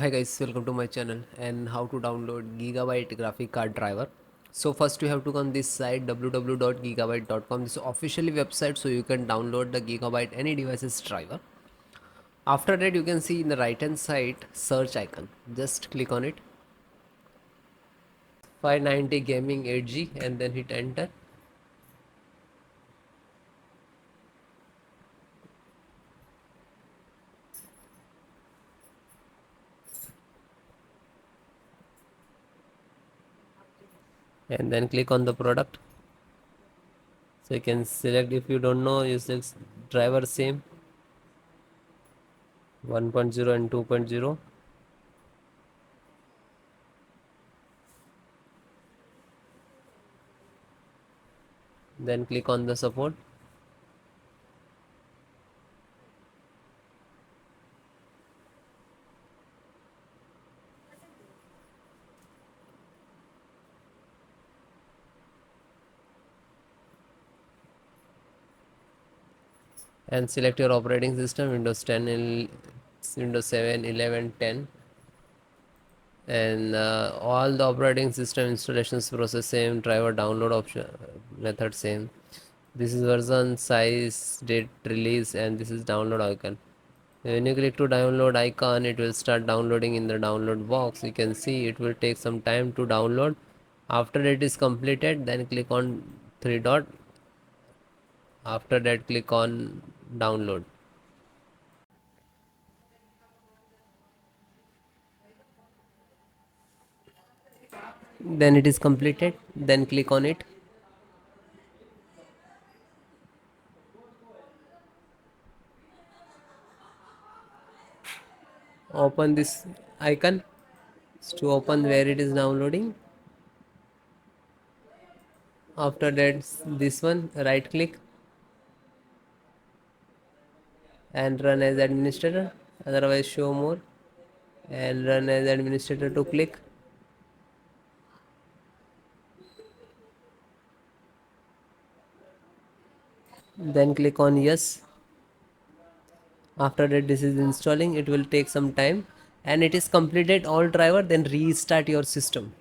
Hi guys, welcome to my channel and how to download Gigabyte graphic card driver. So first you have to go on this site www.gigabyte.com. This is officially website, so you can download the Gigabyte any devices driver. After that you can see in the right hand side search icon. Just click on it. 590 gaming 8G and then hit enter. And then click on the product. So you can select, if you don't know, you select driver same 1.0 and 2.0. Then click on the support. And select your operating system, Windows 10, Windows 7, 11, 10, and all the operating system installations process same, driver download option method same. This is version, size, date, release, and this is download icon. When you click to download icon, it will start downloading in the download box. You can see it will take some time to download. After it is completed, then click on three dot. After that, click on download. Then it is completed. Then click on it. Open this icon to open where it is downloading. After that, this one, right click and run as administrator, otherwise show more and run as administrator to click. Then click on yes. After that, this is installing. It will take some time and it is completed all driver. Then restart your system.